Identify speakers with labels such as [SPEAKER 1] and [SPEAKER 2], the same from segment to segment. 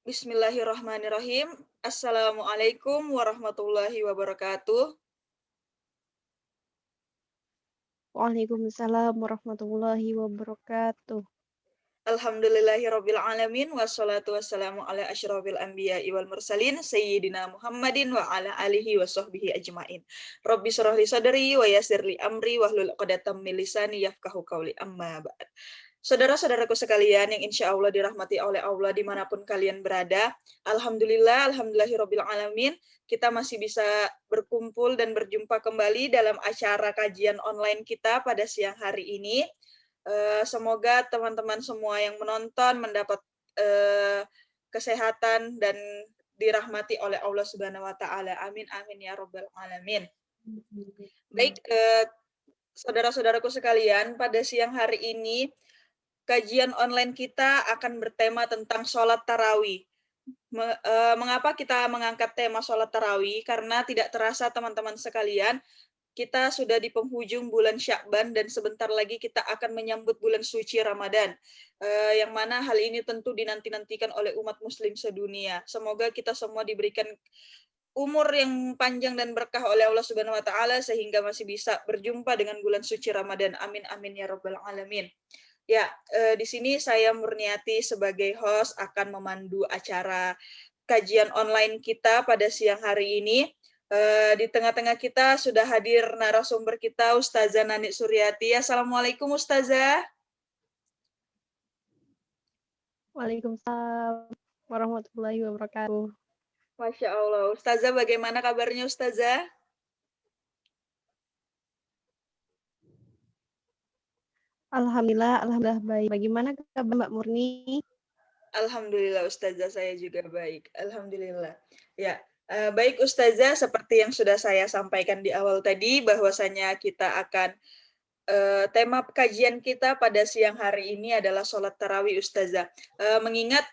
[SPEAKER 1] Bismillahirrahmanirrahim. Assalamualaikum warahmatullahi wabarakatuh.
[SPEAKER 2] Waalaikumsalam warahmatullahi wabarakatuh.
[SPEAKER 1] Alhamdulillahirabbil alamin wassalatu wassalamu ala asyrofil anbiya'i wal mursalin sayyidina Muhammadin wa ala alihi wa sahbihi ajmain. Rabbi shrah li sadri wa yassir li amri wahlul 'uqdatam min lisani yafqahu qawli amma ba'd. Saudara-saudaraku sekalian yang insya Allah dirahmati oleh Allah dimanapun kalian berada, alhamdulillahirabbil alamin, kita masih bisa berkumpul dan berjumpa kembali dalam acara kajian online kita pada siang hari ini. Semoga teman-teman semua yang menonton mendapat kesehatan dan dirahmati oleh Allah Subhanahu wa taala. Amin amin ya rabbal alamin. Baik, saudara-saudaraku sekalian, pada siang hari ini kajian online kita akan bertema tentang sholat tarawih. Mengapa kita mengangkat tema sholat tarawih? Karena tidak terasa teman-teman sekalian, kita sudah di penghujung bulan Sya'ban dan sebentar lagi kita akan menyambut bulan suci Ramadan. Yang mana hal ini tentu dinanti-nantikan oleh umat muslim sedunia. Semoga kita semua diberikan umur yang panjang dan berkah oleh Allah Subhanahu wa taala sehingga masih bisa berjumpa dengan bulan suci Ramadan. Amin amin ya rabbal alamin. Ya, di sini saya Murniati sebagai host akan memandu acara kajian online kita pada siang hari ini. Di tengah-tengah kita sudah hadir narasumber kita Ustazah Nani Suryati. Assalamualaikum Ustazah.
[SPEAKER 2] Waalaikumsalam warahmatullahi wabarakatuh.
[SPEAKER 1] Masya Allah. Ustazah bagaimana kabarnya Ustazah?
[SPEAKER 2] Alhamdulillah baik. Bagaimana kabar Mbak Murni?
[SPEAKER 1] Alhamdulillah Ustazah saya juga baik. Alhamdulillah. Ya, baik Ustazah, seperti yang sudah saya sampaikan di awal tadi bahwasanya kita akan tema kajian kita pada siang hari ini adalah sholat tarawih Ustazah. Mengingat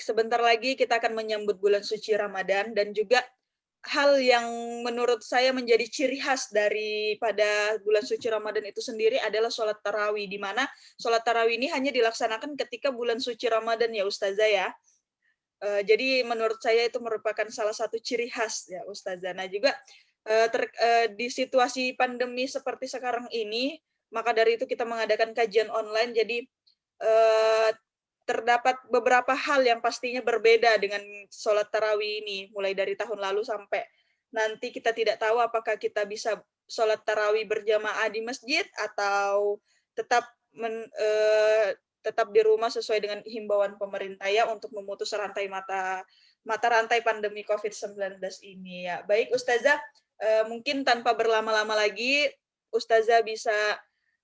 [SPEAKER 1] sebentar lagi kita akan menyambut bulan suci Ramadan dan juga hal yang menurut saya menjadi ciri khas daripada bulan suci Ramadan itu sendiri adalah sholat tarawih, di mana sholat tarawih ini hanya dilaksanakan ketika bulan suci Ramadan ya Ustazah ya. Jadi menurut saya itu merupakan salah satu ciri khas ya Ustazah. Nah juga di situasi pandemi seperti sekarang ini, maka dari itu kita mengadakan kajian online. Jadi eh, terdapat beberapa hal yang pastinya berbeda dengan sholat tarawih ini, mulai dari tahun lalu sampai nanti kita tidak tahu apakah kita bisa sholat tarawih berjamaah di masjid atau tetap tetap di rumah sesuai dengan himbauan pemerintah ya untuk memutus rantai mata rantai pandemi COVID-19 ini ya. Baik Ustazah, mungkin tanpa berlama-lama lagi Ustazah bisa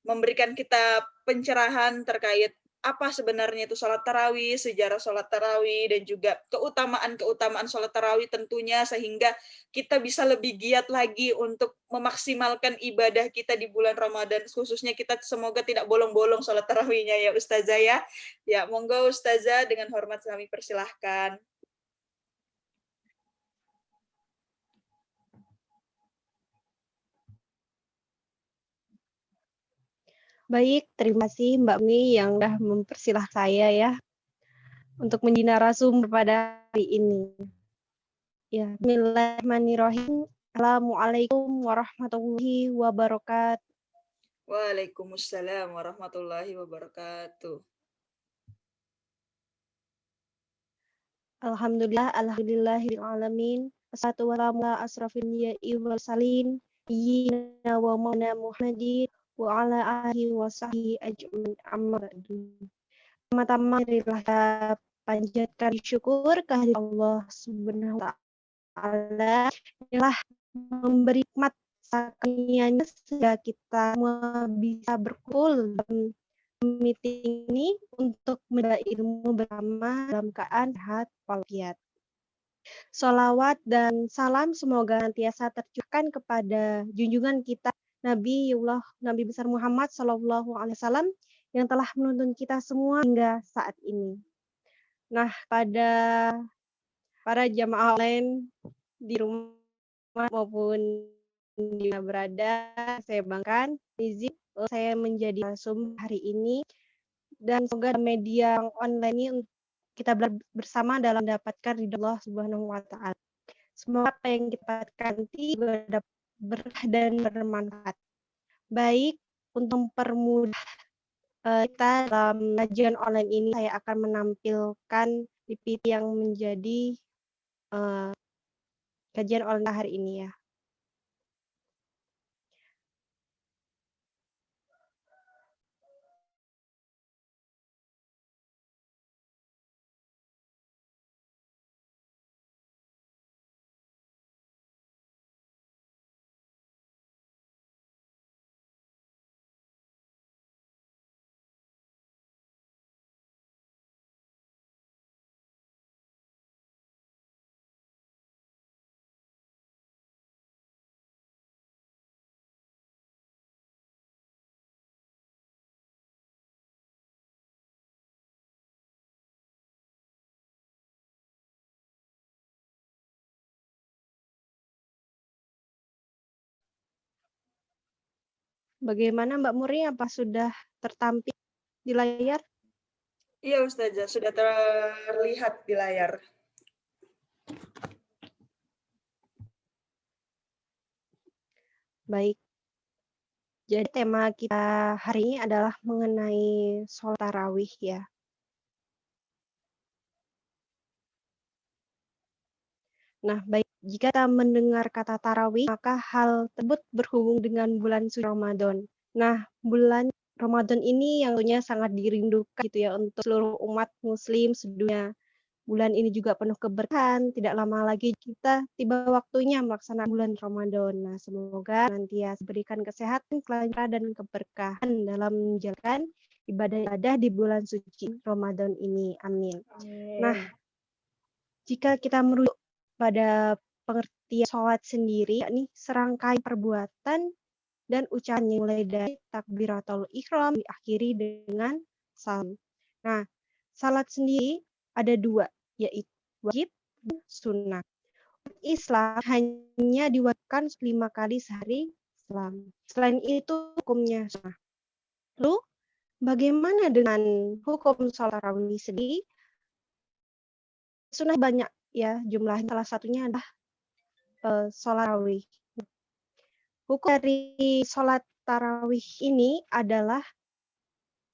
[SPEAKER 1] memberikan kita pencerahan terkait apa sebenarnya itu sholat tarawih, sejarah sholat tarawih, dan juga keutamaan-keutamaan sholat tarawih tentunya, sehingga kita bisa lebih giat lagi untuk memaksimalkan ibadah kita di bulan Ramadan, khususnya kita semoga tidak bolong-bolong sholat tarawihnya ya Ustazah ya. Ya, monggo Ustazah dengan hormat kami persilahkan.
[SPEAKER 2] Baik, terima kasih Mbak Murni yang sudah mempersilahkan saya ya untuk menjadi narasumber pada hari ini. Ya, Bismillahirrahmanirrahim. Assalamualaikum warahmatullahi wabarakatuh.
[SPEAKER 1] Waalaikumsalam warahmatullahi wabarakatuh.
[SPEAKER 2] Alhamdulillahirabbil alamin. Wassalatu wassalamu ala asrofil anbiya'i wal mursalin sayyidina wa maulana Muhammadin wa ala alihi wa sahbihi ajmain amma ba'du. Pertama-tama marilah kita panjatkan syukur kehadirat Allah Subhanahu wa taala yang telah memberi nikmat karunia-Nya sehingga kita semua bisa berkumpul dalam meeting ini untuk menuntut ilmu bersama dalam keadaan sehat walafiat. Sholawat dan salam semoga senantiasa tercurahkan kepada junjungan kita Nabi besar Muhammad Shallallahu Alaihi Wasallam yang telah menuntun kita semua hingga saat ini. Nah, pada para jamaah online di rumah maupun di mana berada, saya banggakan izin saya menjadi narasumber hari ini dan semoga media online ini kita bersama dalam mendapatkan ridho Allah Subhanahu wa taala. Semoga apa yang kita dapatkan nanti juga dapat berkah dan bermanfaat. Baik, untuk mempermudah kita dalam kajian online ini, saya akan menampilkan PPT yang menjadi kajian online hari ini ya. Bagaimana Mbak Muri, apa sudah tertampil di layar?
[SPEAKER 1] Iya Ustazah, sudah terlihat di layar.
[SPEAKER 2] Baik. Jadi tema kita hari ini adalah mengenai sholat tarawih ya. Nah, baik, jika kita mendengar kata tarawih, maka hal tersebut berhubung dengan bulan suci Ramadan. Nah, bulan Ramadan ini yang tentunya sangat dirindukan gitu ya untuk seluruh umat muslim sedunia. Bulan ini juga penuh keberkahan, tidak lama lagi kita tiba waktunya melaksanakan bulan Ramadan. Nah, semoga nanti ya diberikan kesehatan, kelancaran, dan keberkahan dalam menjalankan ibadah-ibadah di bulan suci Ramadan ini. Amin. Nah, jika kita merujuk pada pengertian sholat sendiri, yakni serangkaian perbuatan dan ucapan yang mulai dari takbiratul ihram diakhiri dengan salam. Nah, salat sendiri ada dua, yaitu wajib dan sunnah. Islam hanya diwajibkan 5 kali sehari Islam. Selain itu hukumnya sunnah. Lalu bagaimana dengan hukum sholat tarawih sendiri? Sunnah banyak ya jumlahnya, salah satunya adalah sholat tarawih. Hukum dari sholat tarawih ini adalah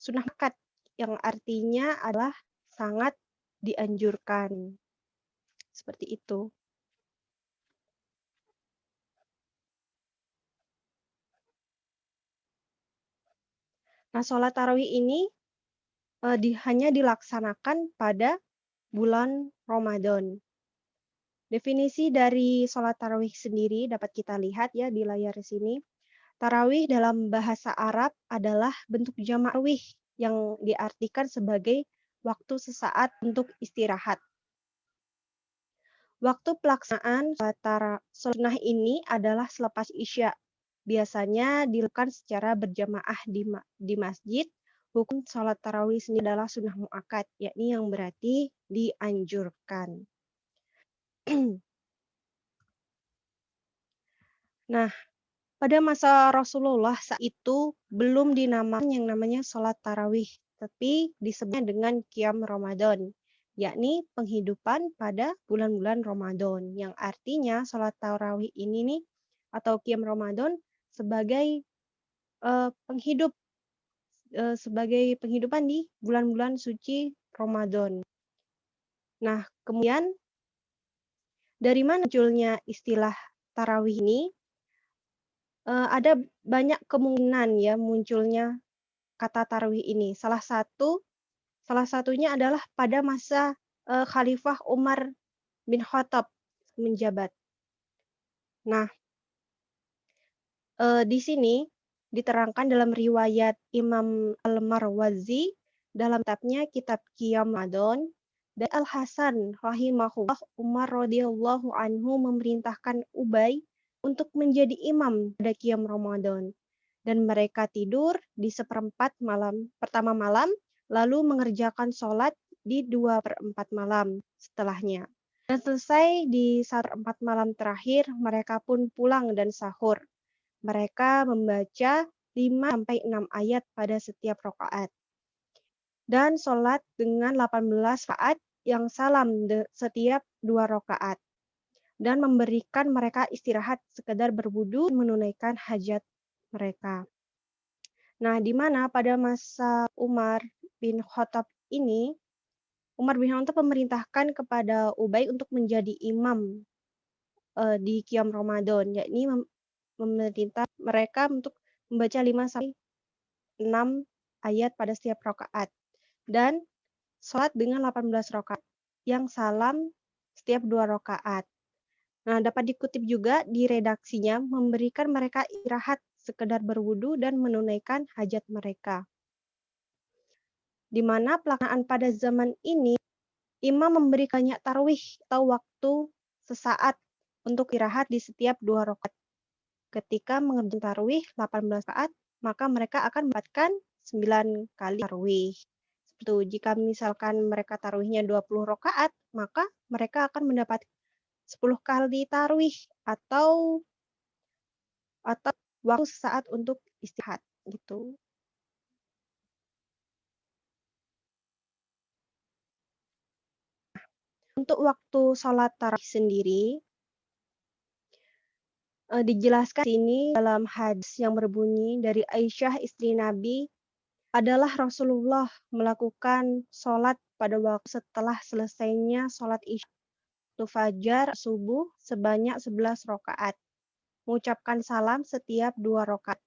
[SPEAKER 2] sunnah muakkad, yang artinya adalah sangat dianjurkan. Seperti itu. Nah, sholat tarawih ini hanya dilaksanakan pada bulan Ramadan. Definisi dari sholat tarawih sendiri dapat kita lihat ya di layar sini. Tarawih dalam bahasa Arab adalah bentuk jamak tarawih yang diartikan sebagai waktu sesaat untuk istirahat. Waktu pelaksanaan sholat sunnah ini adalah selepas Isya. Biasanya dilakukan secara berjamaah di masjid. Hukum sholat tarawih sendiri adalah sunnah muakkad, yakni yang berarti dianjurkan. Nah, pada masa Rasulullah saat itu belum dinamakan yang namanya sholat tarawih, tapi disebutnya dengan qiyam Ramadan, yakni penghidupan pada bulan-bulan Ramadan, yang artinya sholat tarawih ini nih atau qiyam Ramadan sebagai sebagai penghidupan di bulan-bulan suci Ramadan. Nah, kemudian dari mana munculnya istilah tarawih ini? Ada banyak kemungkinan ya munculnya kata tarawih ini. Salah satunya adalah pada masa Khalifah Umar bin Khattab menjabat. Nah, di sini diterangkan dalam riwayat Imam Al-Marwazi dalam kitab Qiyam Ramadan, dan Al-Hasan rahimahullah, Umar radhiyallahu anhu memerintahkan Ubay untuk menjadi imam pada Qiyam Ramadan, dan mereka tidur di pertama malam, lalu mengerjakan sholat di 2/4 malam setelahnya. Dan selesai di 1/4 malam terakhir, mereka pun pulang dan sahur. Mereka membaca 5-6 ayat pada setiap rakaat dan sholat dengan 18 rakaat yang salam setiap 2 rakaat dan memberikan mereka istirahat sekedar berwudu menunaikan hajat mereka. Nah, di mana pada masa Umar bin Khattab ini, Umar bin Khattab memerintahkan kepada Ubay untuk menjadi imam di Qiyam Ramadan, yakni memerintah mereka untuk membaca 5 sampai 6 ayat pada setiap rakaat dan sholat dengan 18 rakaat yang salam setiap 2 rakaat. Nah, dapat dikutip juga di redaksinya memberikan mereka istirahat sekedar berwudu dan menunaikan hajat mereka. Di mana pelaksanaan pada zaman ini, imam memberikannya tarwih atau waktu sesaat untuk istirahat di setiap 2 rakaat. Ketika mengerjakan tarwih 18 rakaat, maka mereka akan mendapatkan 9 kali tarwih. Seperti jika misalkan mereka tarwihnya 20 rakaat, maka mereka akan mendapat 10 kali tarwih atau waktu sesaat untuk istirahat gitu. Untuk waktu sholat tarawih sendiri dijelaskan di sini dalam hadis yang berbunyi dari Aisyah istri Nabi adalah Rasulullah melakukan sholat pada waktu setelah selesainya sholat isya fajar subuh sebanyak 11 rakaat, mengucapkan salam setiap 2 rakaat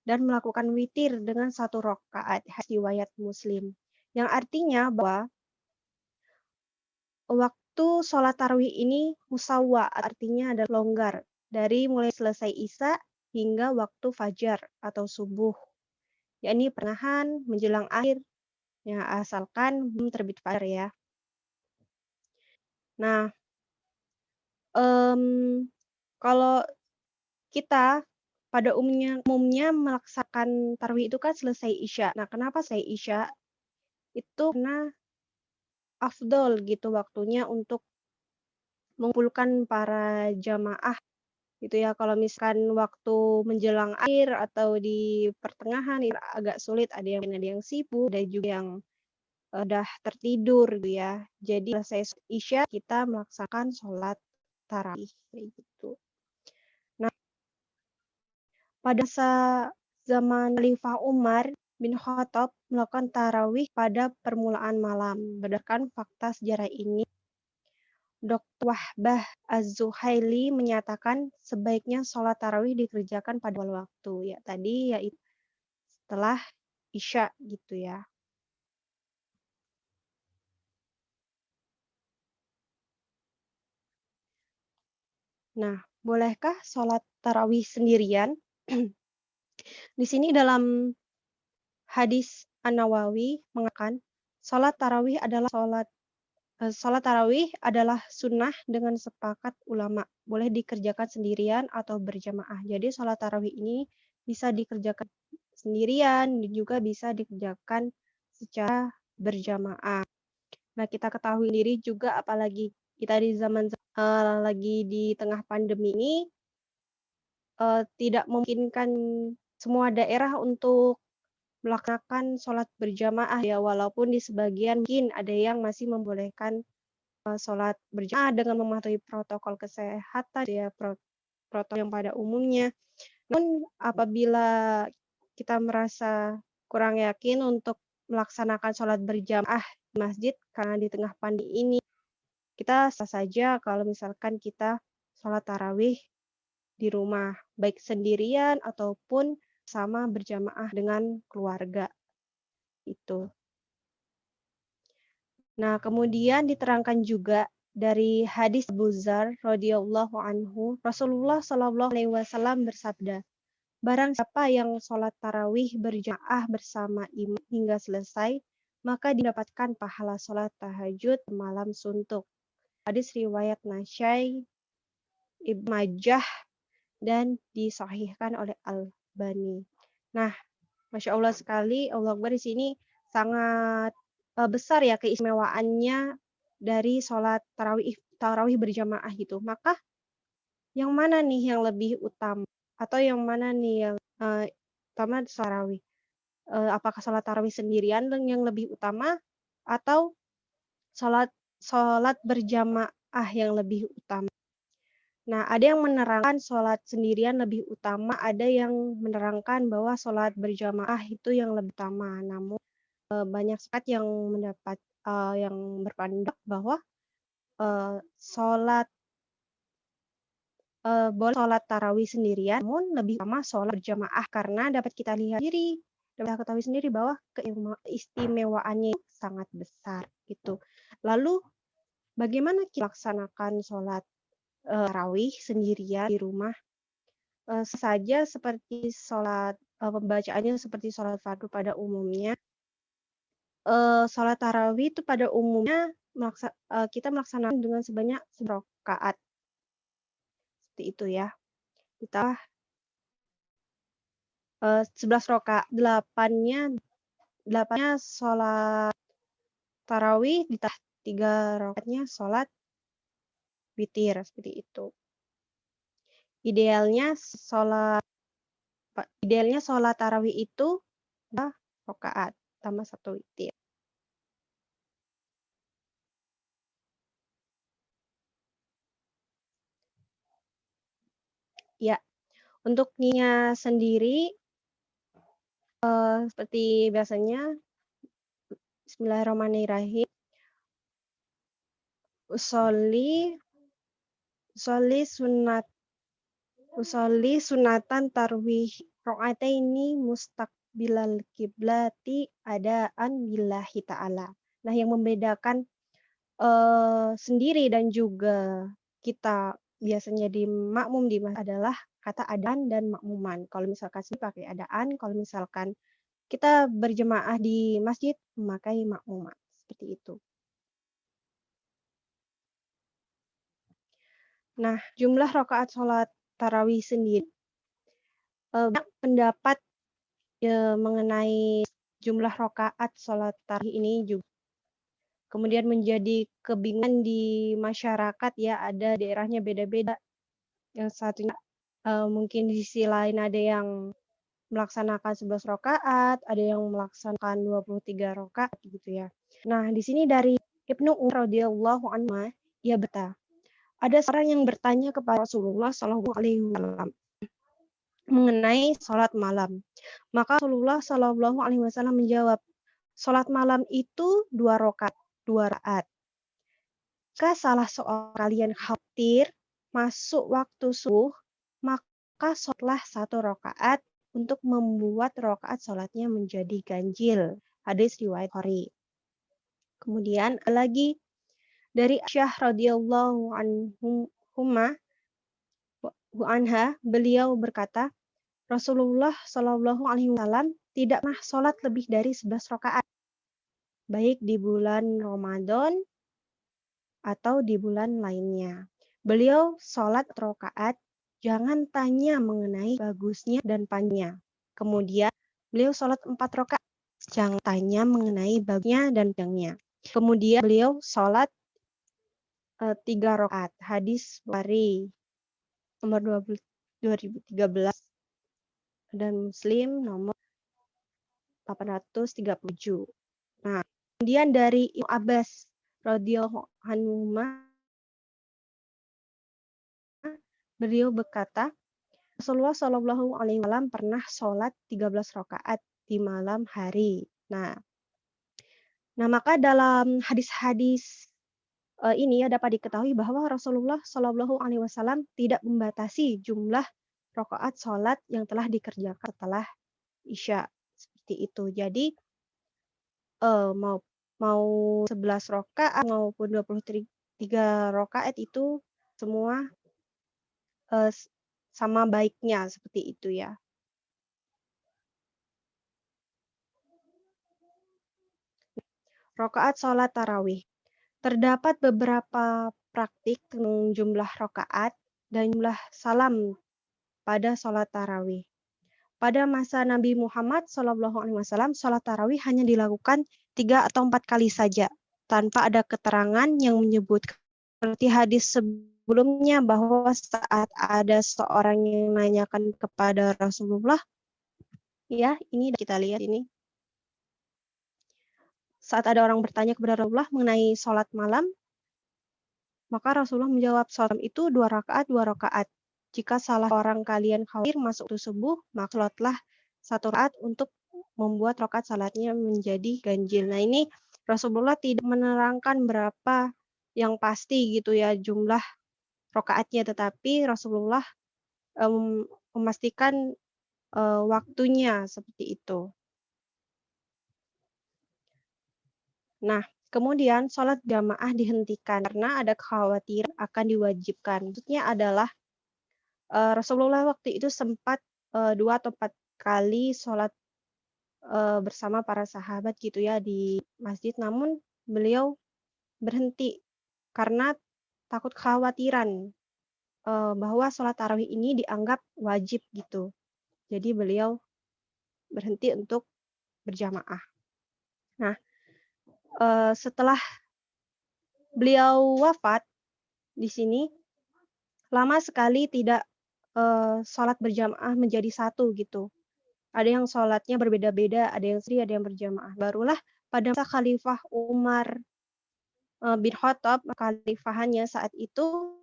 [SPEAKER 2] dan melakukan witir dengan 1 rakaat, riwayat Muslim. Yang artinya bahwa waktu sholat tarawih ini musawwa, artinya ada longgar dari mulai selesai isya hingga waktu fajar atau subuh, yakni pertengahan menjelang akhir, ya asalkan belum terbit fajar ya. Nah, kalau kita pada umumnya melaksanakan tarawih itu kan selesai isya. Nah, kenapa selesai isya? Itu karena afdol gitu waktunya untuk mengumpulkan para jamaah gitu ya. Kalau misalkan waktu menjelang akhir atau di pertengahan itu agak sulit, ada yang sibuk, ada juga yang udah tertidur gitu ya. Jadi selesai isya kita melaksanakan sholat tarawih kayak gitu. Nah, pada zaman Khalifah Umar bin Khattab melakukan tarawih pada permulaan malam. Berdasarkan fakta sejarah ini, Dr. Wahbah Az-Zuhaili menyatakan sebaiknya sholat tarawih dikerjakan pada awal waktu. Ya tadi yaitu setelah isya gitu ya. Nah, bolehkah sholat tarawih sendirian? Di sini dalam hadis An-Nawawi mengatakan sholat tarawih adalah sunnah dengan sepakat ulama. Boleh dikerjakan sendirian atau berjamaah. Jadi sholat tarawih ini bisa dikerjakan sendirian dan juga bisa dikerjakan secara berjamaah. Nah, kita ketahui sendiri juga apalagi kita di zaman lagi di tengah pandemi ini tidak memungkinkan semua daerah untuk melaksanakan sholat berjamaah ya, walaupun di sebagian mungkin ada yang masih membolehkan sholat berjamaah dengan mematuhi protokol kesehatan ya, protokol yang pada umumnya. Namun apabila kita merasa kurang yakin untuk melaksanakan sholat berjamaah di masjid karena di tengah pandemi ini, kita sah saja kalau misalkan kita sholat tarawih di rumah, baik sendirian ataupun sama berjamaah dengan keluarga itu. Nah, kemudian diterangkan juga dari hadis Abu Dzar radhiyallahu anhu, Rasulullah shallallahu alaihi wasallam bersabda, barang siapa yang sholat tarawih berjamaah bersama imam hingga selesai, maka didapatkan pahala sholat tahajud malam suntuk. Hadis riwayat Nasai, Ibnu Majah, dan disahihkan oleh Al-Albani. Nah, Masya Allah sekali, Allah Akbar di sini sangat besar ya keistimewaannya dari sholat tarawih berjamaah gitu. Maka yang mana nih yang lebih utama? Atau yang mana nih yang utama tarawih? Apakah sholat tarawih sendirian yang lebih utama atau sholat berjamaah yang lebih utama. Nah, ada yang menerangkan sholat sendirian lebih utama, ada yang menerangkan bahwa sholat berjamaah itu yang lebih utama. Namun banyak sekali yang yang berpendapat bahwa sholat boleh sholat tarawih sendirian, namun lebih utama sholat berjamaah karena dapat kita ketahui sendiri bahwa keistimewaannya sangat besar gitu. Lalu bagaimana kita laksanakan sholat tarawih sendirian di rumah? Saja seperti sholat pembacaannya seperti sholat fardu pada umumnya. Sholat tarawih itu pada umumnya kita melaksanakan dengan sebanyak 11 rakaat. Seperti itu ya. Kita 11 rakaat, 8-nya sholat tarawih, ditambah 3 rakaatnya sholat witir, seperti itu. Idealnya sholat tarawih itu 2 rakaat tambah 1 witir. Ya, untuk niatnya sendiri seperti biasanya Bismillahirrahmanirrahim. Usolli sunatan tarwih ro'ataini mustaqbilal kiblati adaan billahi ta'ala. Nah, yang membedakan sendiri dan juga kita biasanya di makmum di masjid adalah kata adaan dan makmuman. Kalau misalkan sini pakai adaan, kalau misalkan kita berjemaah di masjid memakai makmuman. Seperti itu. Nah, jumlah rakaat sholat tarawih sendiri banyak pendapat mengenai jumlah rakaat sholat tarawih ini juga kemudian menjadi kebingungan di masyarakat ya, ada daerahnya beda-beda. Yang satunya mungkin di sisi lain ada yang melaksanakan 11 rakaat, ada yang melaksanakan 23 rakaat gitu ya. Nah, di sini dari Ibnu Umar radhiyallahu anhu ia berkata, ada seorang yang bertanya kepada Rasulullah Shallallahu alaihi wasallam mengenai sholat malam. Maka Rasulullah Shallallahu alaihi wasallam menjawab, sholat malam itu 2 rakaat. Jika salah seorang kalian khawatir masuk waktu subuh, maka sholatlah 1 rakaat untuk membuat rakaat sholatnya menjadi ganjil. Hadis riwayat Bukhari. Kemudian lagi dari Aisyah radhiyallahu anha, beliau berkata, Rasulullah Shallallahu alaihi wasallam tidak pernah sholat lebih dari 11 rakaat, baik di bulan Ramadan atau di bulan lainnya. Beliau sholat rakaat, jangan tanya mengenai bagusnya dan panjangnya. Kemudian beliau sholat 4 rakaat, jangan tanya mengenai bagusnya dan panjangnya. Kemudian beliau sholat 3 rakaat. Hadis Bukhari nomor 2013 dan Muslim nomor 837. Nah, kemudian dari Ibnu Abbas radhiyallahu anhu beliau berkata, Rasulullah Shallallahu alaihi wasallam pernah sholat 13 rakaat di malam hari. Nah, maka dalam hadis-hadis ini dapat diketahui bahwa Rasulullah Shallallahu alaihi wasallam tidak membatasi jumlah rakaat sholat yang telah dikerjakan setelah Isya. Seperti itu. Jadi mau 11 rakaat maupun 23 rakaat itu semua sama baiknya seperti itu ya. Rakaat sholat tarawih. Terdapat beberapa praktik tentang jumlah rakaat dan jumlah salam pada sholat tarawih. Pada masa Nabi Muhammad SAW, sholat tarawih hanya dilakukan 3 atau 4 kali saja, tanpa ada keterangan yang menyebutkan seperti hadis sebelumnya bahwa saat ada seorang yang menanyakan kepada Rasulullah, ya ini kita lihat ini. saat ada orang bertanya kepada Rasulullah mengenai sholat malam, maka Rasulullah menjawab, sholat malam itu 2 rakaat. Jika salah orang kalian khawatir masuk waktu subuh, maka sholatlah 1 rakaat untuk membuat rakaat salatnya menjadi ganjil. Nah, ini Rasulullah tidak menerangkan berapa yang pasti gitu ya jumlah rakaatnya, tetapi Rasulullah memastikan waktunya seperti itu. Nah, kemudian sholat jamaah dihentikan karena ada kekhawatiran akan diwajibkan. Maksudnya adalah Rasulullah waktu itu sempat 2 atau 4 kali sholat bersama para sahabat gitu ya di masjid, namun beliau berhenti karena takut kekhawatiran bahwa sholat tarawih ini dianggap wajib gitu. Jadi beliau berhenti untuk berjamaah. Nah, setelah beliau wafat di sini, lama sekali tidak sholat berjamaah menjadi satu gitu. Ada yang sholatnya berbeda-beda, ada yang sendiri, ada yang berjamaah. Barulah pada masa Khalifah Umar bin Khattab, khalifahannya saat itu,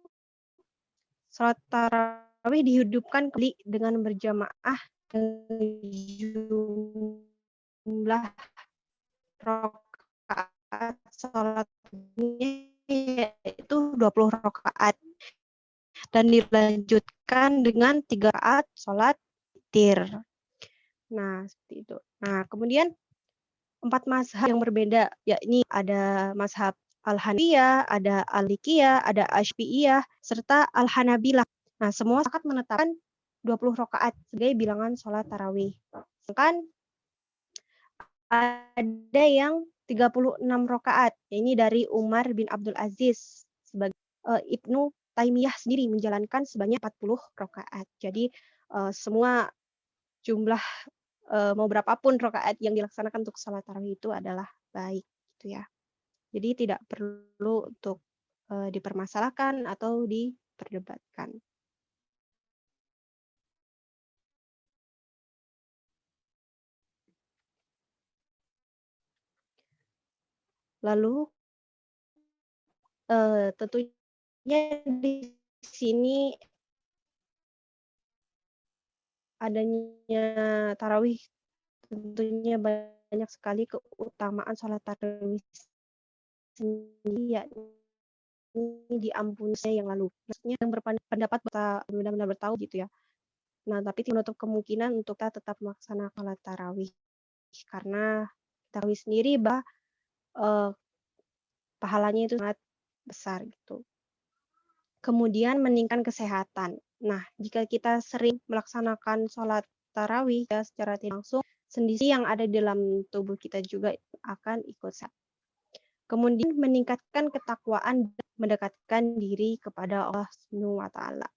[SPEAKER 2] sholat tarawih dihidupkan kembali dengan berjamaah jumlah rakaat sholatnya yaitu 20 rakaat dan dilanjutkan dengan 3 rakaat sholat witir. Nah, seperti itu. Nah, kemudian 4 mazhab yang berbeda, yakni ada mazhab Al-Hanafiyah, ada Al-Malikiyah, ada Asy'ariyah, serta Al-Hanabilah. Nah, semua sepakat menetapkan 20 rakaat sebagai bilangan sholat tarawih. Sedangkan ada yang 36 rakaat, ini dari Umar bin Abdul Aziz. Sebagai Ibnu Taimiyah sendiri menjalankan sebanyak 40 rakaat. Jadi semua jumlah mau berapapun rakaat yang dilaksanakan untuk sholat tarawih itu adalah baik gitu ya. Jadi tidak perlu untuk dipermasalahkan atau diperdebatkan. Lalu tentunya di sini adanya tarawih tentunya banyak sekali keutamaan sholat tarawih sendiri, yakni diampuninya yang lalu. Maksudnya yang berpendapat benar-benar bertahu gitu ya. Nah, tapi menutup kemungkinan untuk kita tetap melaksanakan sholat tarawih karena tarawih sendiri pahalanya itu sangat besar gitu. Kemudian meningkatkan kesehatan. Nah, jika kita sering melaksanakan sholat tarawih ya, secara tidak langsung, sendi yang ada di dalam tubuh kita juga akan ikut sehat. Kemudian meningkatkan ketakwaan dan mendekatkan diri kepada Allah Subhanahu wa taala.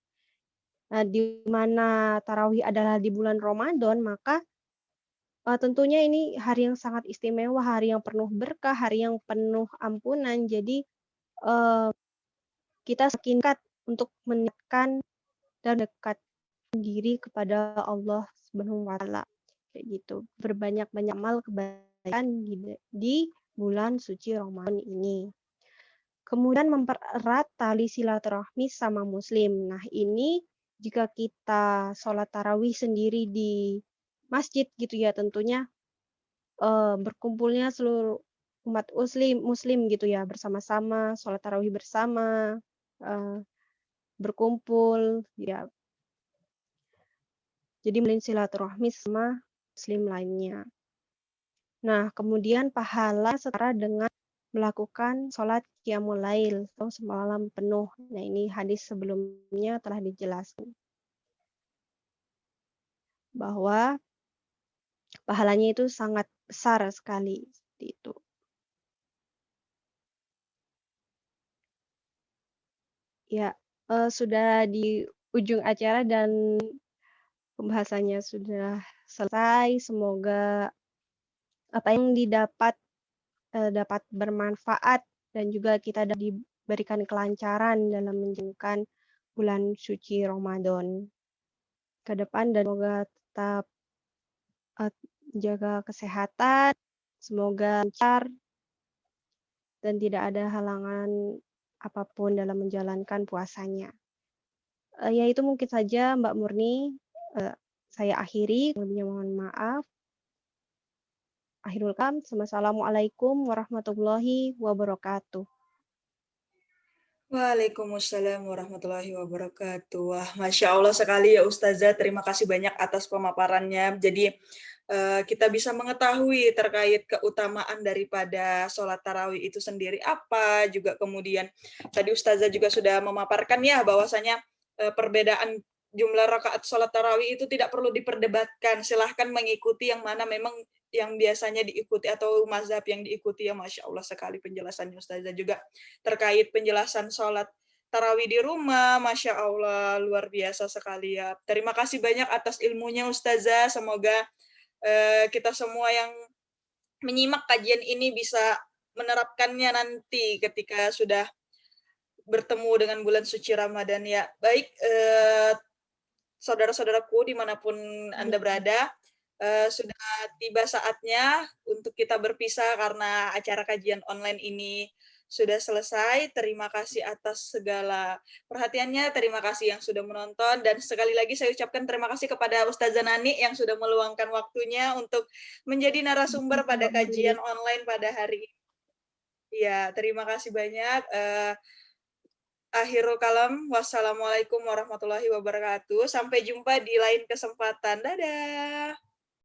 [SPEAKER 2] Nah, di mana tarawih adalah di bulan Ramadan, maka tentunya ini hari yang sangat istimewa, hari yang penuh berkah, hari yang penuh ampunan. Jadi kita semakin dekat untuk meningkatkan dan dekat diri kepada Allah Subhanahu wa taala. Kayak gitu. Berbanyak-banyak amal kebaikan di bulan suci Ramadan ini. Kemudian mempererat tali silaturahmi sama muslim. Nah, ini jika kita sholat tarawih sendiri di masjid gitu ya, tentunya berkumpulnya seluruh umat muslim gitu ya, bersama-sama, sholat tarawih bersama, berkumpul, ya. Jadi menjalin silaturahmi sama muslim lainnya. Nah, kemudian pahala setara dengan melakukan sholat qiyamul lail atau semalam penuh. Nah, ini hadis sebelumnya telah dijelaskan bahwa pahalanya itu sangat besar sekali seperti itu. Ya, sudah di ujung acara dan pembahasannya sudah selesai. Semoga apa yang didapat dapat bermanfaat dan juga kita diberikan kelancaran dalam menjalankan bulan suci Ramadan ke depan dan semoga tetap jaga kesehatan, semoga lancar dan tidak ada halangan apapun dalam menjalankan puasanya. Ya itu mungkin saja Mbak Murni, saya akhiri, lebihnya mohon maaf. Akhirul kalam, wassalamualaikum warahmatullahi wabarakatuh.
[SPEAKER 1] Waalaikumsalam warahmatullahi wabarakatuh. Wah, Masya Allah sekali ya Ustazah. Terima kasih banyak atas pemaparannya. Jadi kita bisa mengetahui terkait keutamaan daripada sholat tarawih itu sendiri apa. Juga kemudian tadi Ustazah juga sudah memaparkan ya bahwasanya perbedaan jumlah rakaat sholat tarawih itu tidak perlu diperdebatkan. Silahkan mengikuti yang mana memang yang biasanya diikuti atau mazhab yang diikuti ya. Masya Allah sekali penjelasannya Ustazah juga terkait penjelasan sholat tarawih di rumah. Masya Allah luar biasa sekali ya. Terima kasih banyak atas ilmunya Ustazah. Semoga kita semua yang menyimak kajian ini bisa menerapkannya nanti ketika sudah bertemu dengan bulan suci Ramadan ya. Baik, saudara-saudaraku dimanapun Anda berada, sudah tiba saatnya untuk kita berpisah karena acara kajian online ini sudah selesai. Terima kasih atas segala perhatiannya, terima kasih yang sudah menonton, dan sekali lagi saya ucapkan terima kasih kepada Ustazah Nani yang sudah meluangkan waktunya untuk menjadi narasumber pada
[SPEAKER 2] Mbak Murni.
[SPEAKER 1] kajian online pada hari ini. Ya, terima kasih banyak. Akhirul kalam, wassalamualaikum warahmatullahi wabarakatuh. Sampai jumpa di lain kesempatan. Dadah.